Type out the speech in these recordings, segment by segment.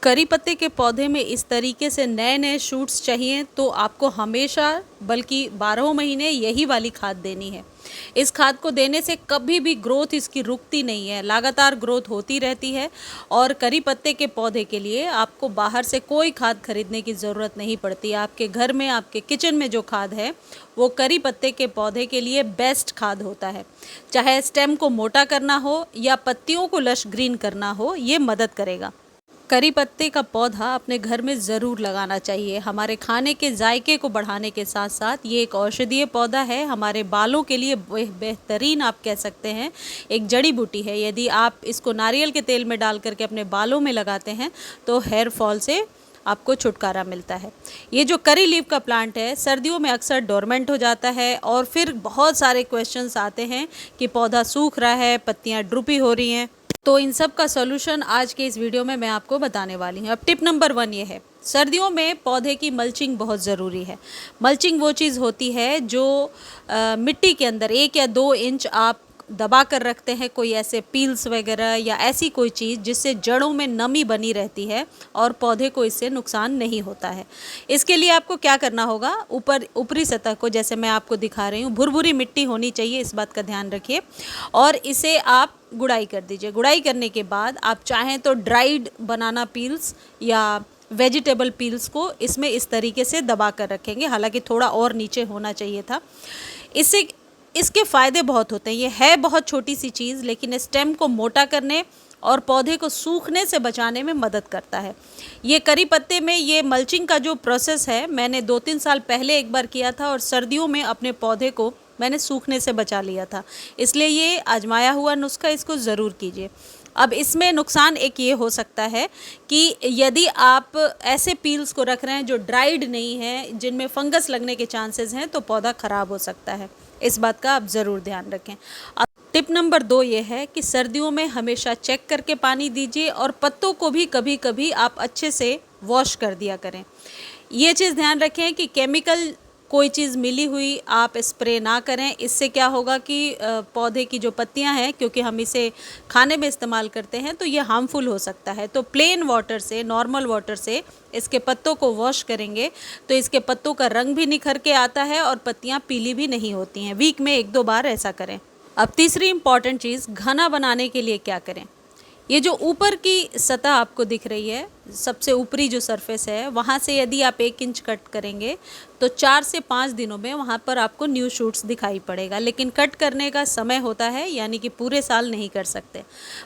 करी पत्ते के पौधे में इस तरीके से नए नए शूट्स चाहिए तो आपको हमेशा बल्कि 12 महीने यही वाली खाद देनी है। इस खाद को देने से कभी भी ग्रोथ इसकी रुकती नहीं है, लगातार ग्रोथ होती रहती है। और करी पत्ते के पौधे के लिए आपको बाहर से कोई खाद खरीदने की ज़रूरत नहीं पड़ती। आपके घर में, आपके किचन में जो खाद है वो करी पत्ते के पौधे के लिए बेस्ट खाद होता है। चाहे स्टेम को मोटा करना हो या पत्तियों को लश ग्रीन करना हो, ये मदद करेगा। करी पत्ते का पौधा अपने घर में ज़रूर लगाना चाहिए। हमारे खाने के जायके को बढ़ाने के साथ साथ ये एक औषधीय पौधा है। हमारे बालों के लिए बेहतरीन आप कह सकते हैं एक जड़ी बूटी है। यदि आप इसको नारियल के तेल में डाल करके अपने बालों में लगाते हैं तो हेयर फॉल से आपको छुटकारा मिलता है। ये जो करी लीफ का प्लांट है सर्दियों में अक्सर डोरमेंट हो जाता है और फिर बहुत सारे क्वेश्चंस आते हैं कि पौधा सूख रहा है, पत्तियां ड्रूपी हो रही हैं। तो इन सब का सॉल्यूशन आज के इस वीडियो में मैं आपको बताने वाली हूँ। अब टिप नंबर 1 ये है, सर्दियों में पौधे की मल्चिंग बहुत ज़रूरी है। मल्चिंग वो चीज़ होती है जो मिट्टी के अंदर 1 या 2 इंच आप दबा कर रखते हैं, कोई ऐसे पील्स वगैरह या ऐसी कोई चीज़ जिससे जड़ों में नमी बनी रहती है और पौधे को इससे नुकसान नहीं होता है। इसके लिए आपको क्या करना होगा, ऊपरी सतह को जैसे मैं आपको दिखा रही हूँ भुरभुरी मिट्टी होनी चाहिए, इस बात का ध्यान रखिए। और इसे आप गुड़ाई कर दीजिए। गुड़ाई करने के बाद आप चाहें तो ड्राइड बनाना पील्स या वेजिटेबल पील्स को इसमें इस तरीके से दबा कर रखेंगे, हालांकि थोड़ा और नीचे होना चाहिए था। इससे इसके फ़ायदे बहुत होते हैं। ये है बहुत छोटी सी चीज़ लेकिन स्टेम को मोटा करने और पौधे को सूखने से बचाने में मदद करता है। ये करी पत्ते में ये मल्चिंग का जो प्रोसेस है मैंने 2-3 साल पहले एक बार किया था और सर्दियों में अपने पौधे को मैंने सूखने से बचा लिया था। इसलिए ये आजमाया हुआ नुस्खा, इसको ज़रूर कीजिए। अब इसमें नुकसान एक ये हो सकता है कि यदि आप ऐसे पील्स को रख रहे हैं जो ड्राइड नहीं हैं, जिनमें फंगस लगने के चांसेस हैं, तो पौधा ख़राब हो सकता है। इस बात का आप ज़रूर ध्यान रखें। अब टिप नंबर 2 ये है कि सर्दियों में हमेशा चेक करके पानी दीजिए और पत्तों को भी कभी कभी आप अच्छे से वॉश कर दिया करें। ये चीज़ ध्यान रखें कि केमिकल कोई चीज़ मिली हुई आप स्प्रे ना करें। इससे क्या होगा कि पौधे की जो पत्तियां हैं, क्योंकि हम इसे खाने में इस्तेमाल करते हैं तो ये हार्मफुल हो सकता है। तो प्लेन वाटर से, नॉर्मल वाटर से इसके पत्तों को वॉश करेंगे तो इसके पत्तों का रंग भी निखर के आता है और पत्तियां पीली भी नहीं होती हैं। वीक में 1-2 बार ऐसा करें। अब तीसरी इम्पॉर्टेंट चीज़, घना बनाने के लिए क्या करें। ये जो ऊपर की सतह आपको दिख रही है, सबसे ऊपरी जो सरफेस है, वहाँ से यदि आप 1 इंच कट करेंगे तो 4 से 5 दिनों में वहाँ पर आपको न्यू शूट्स दिखाई पड़ेगा। लेकिन कट करने का समय होता है, यानी कि पूरे साल नहीं कर सकते।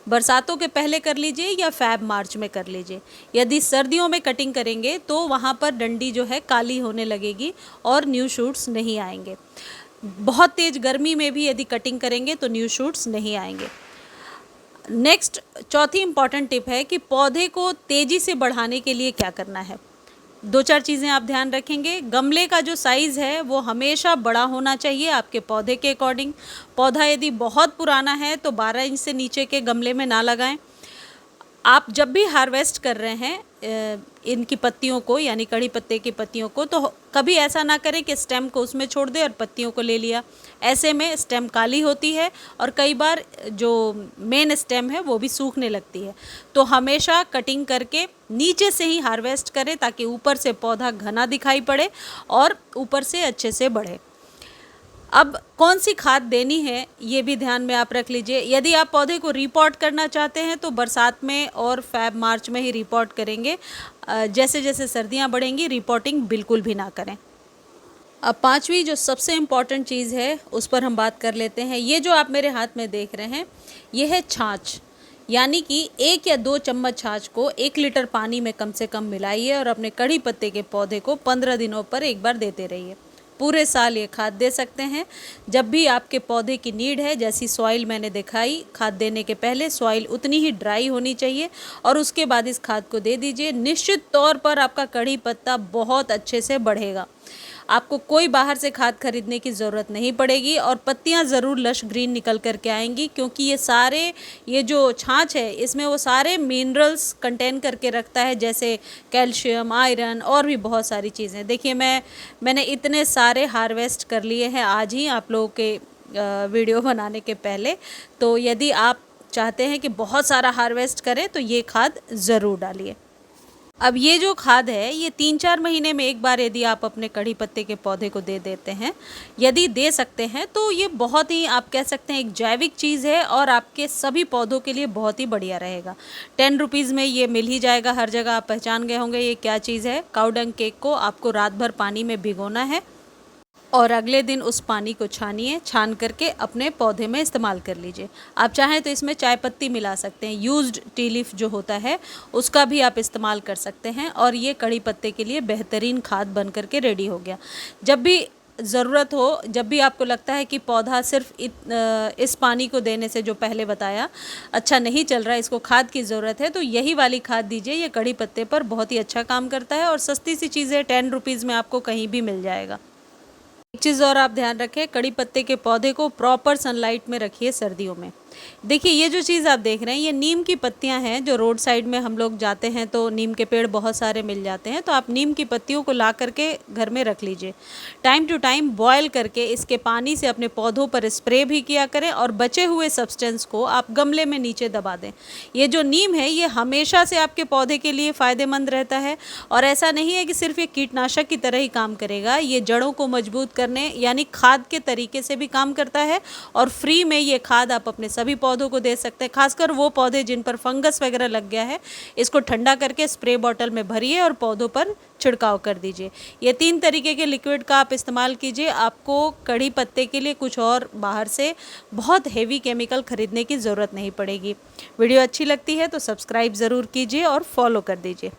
बरसातों के पहले कर लीजिए या फ़ैब मार्च में कर लीजिए। यदि सर्दियों में कटिंग करेंगे तो वहाँ पर डंडी जो है काली होने लगेगी और न्यू शूट्स नहीं आएंगे। बहुत तेज़ गर्मी में भी यदि कटिंग करेंगे तो न्यू शूट्स नहीं आएंगे। नेक्स्ट, चौथी इम्पॉर्टेंट टिप है कि पौधे को तेज़ी से बढ़ाने के लिए क्या करना है। 2-4 चीज़ें आप ध्यान रखेंगे। गमले का जो साइज़ है वो हमेशा बड़ा होना चाहिए आपके पौधे के अकॉर्डिंग। पौधा यदि बहुत पुराना है तो 12 इंच से नीचे के गमले में ना लगाएं। आप जब भी हार्वेस्ट कर रहे हैं इनकी पत्तियों को, यानी कड़ी पत्ते की पत्तियों को, तो कभी ऐसा ना करें कि स्टेम को उसमें छोड़ दें और पत्तियों को ले लिया। ऐसे में स्टेम काली होती है और कई बार जो मेन स्टेम है वो भी सूखने लगती है। तो हमेशा कटिंग करके नीचे से ही हार्वेस्ट करें ताकि ऊपर से पौधा घना दिखाई पड़े और ऊपर से अच्छे से बढ़े। अब कौन सी खाद देनी है ये भी ध्यान में आप रख लीजिए। यदि आप पौधे को रिपोर्ट करना चाहते हैं तो बरसात में और फ़ैब मार्च में ही रिपोर्ट करेंगे। जैसे जैसे सर्दियां बढ़ेंगी रिपोर्टिंग बिल्कुल भी ना करें। अब 5वीं जो सबसे इम्पॉर्टेंट चीज़ है उस पर हम बात कर लेते हैं। ये जो आप मेरे हाथ में देख रहे हैं ये है छाछ, यानी कि 1 या 2 चम्मच छाछ को 1 लीटर पानी में कम से कम मिलाइए और अपने कड़ी पत्ते के पौधे को 15 दिनों पर एक बार देते रहिए। पूरे साल ये खाद दे सकते हैं जब भी आपके पौधे की नीड है। जैसी सॉइल मैंने दिखाई, खाद देने के पहले सॉइल उतनी ही ड्राई होनी चाहिए और उसके बाद इस खाद को दे दीजिए। निश्चित तौर पर आपका कड़ी पत्ता बहुत अच्छे से बढ़ेगा। आपको कोई बाहर से खाद खरीदने की ज़रूरत नहीं पड़ेगी और पत्तियां ज़रूर लश ग्रीन निकल करके आएंगी, क्योंकि ये जो छाछ है इसमें वो सारे मिनरल्स कंटेन करके रखता है, जैसे कैल्शियम, आयरन और भी बहुत सारी चीज़ें। देखिए मैंने इतने सारे हार्वेस्ट कर लिए हैं आज ही आप लोगों के वीडियो बनाने के पहले। तो यदि आप चाहते हैं कि बहुत सारा हार्वेस्ट करें तो ये खाद ज़रूर डालिए। अब ये जो खाद है ये 3-4 महीने में एक बार यदि आप अपने कड़ी पत्ते के पौधे को दे देते हैं, यदि दे सकते हैं तो ये बहुत ही आप कह सकते हैं एक जैविक चीज़ है और आपके सभी पौधों के लिए बहुत ही बढ़िया रहेगा। 10 रुपीज़ में ये मिल ही जाएगा हर जगह, आप पहचान गए होंगे ये क्या चीज़ है। काउडंग केक को आपको रात भर पानी में भिगोना है और अगले दिन उस पानी को छानिए, छान करके अपने पौधे में इस्तेमाल कर लीजिए। आप चाहें तो इसमें चाय पत्ती मिला सकते हैं, यूज्ड टी लीफ जो होता है उसका भी आप इस्तेमाल कर सकते हैं और ये कड़ी पत्ते के लिए बेहतरीन खाद बन करके रेडी हो गया। जब भी ज़रूरत हो, जब भी आपको लगता है कि पौधा सिर्फ इस पानी को देने से जो पहले बताया अच्छा नहीं चल रहा है, इसको खाद की ज़रूरत है, तो यही वाली खाद दीजिए। ये कड़ी पत्ते पर बहुत ही अच्छा काम करता है और सस्ती सी चीज़ है, 10 रुपीज़ में आपको कहीं भी मिल जाएगा। एक चीज़ और आप ध्यान रखें, कड़ी पत्ते के पौधे को प्रॉपर सनलाइट में रखिए सर्दियों में। देखिए ये जो चीज़ आप देख रहे हैं ये नीम की पत्तियां हैं, जो रोड साइड में हम लोग जाते हैं तो नीम के पेड़ बहुत सारे मिल जाते हैं, तो आप नीम की पत्तियों को ला करके घर में रख लीजिए। टाइम टू टाइम बॉयल करके इसके पानी से अपने पौधों पर स्प्रे भी किया करें और बचे हुए सब्सटेंस को आप गमले में नीचे दबा दें। ये जो नीम है ये हमेशा से आपके पौधे के लिए फ़ायदेमंद रहता है और ऐसा नहीं है कि सिर्फ ये कीटनाशक की तरह ही काम करेगा, ये जड़ों को मजबूत करने यानी खाद के तरीके से भी काम करता है और फ्री में ये खाद आप अपने सभी पौधों को दे सकते हैं। खासकर वो पौधे जिन पर फंगस वगैरह लग गया है, इसको ठंडा करके स्प्रे बॉटल में भरिए और पौधों पर छिड़काव कर दीजिए। ये 3 तरीके के लिक्विड का आप इस्तेमाल कीजिए, आपको कड़ी पत्ते के लिए कुछ और बाहर से बहुत हेवी केमिकल खरीदने की ज़रूरत नहीं पड़ेगी। वीडियो अच्छी लगती है तो सब्सक्राइब ज़रूर कीजिए और फॉलो कर दीजिए।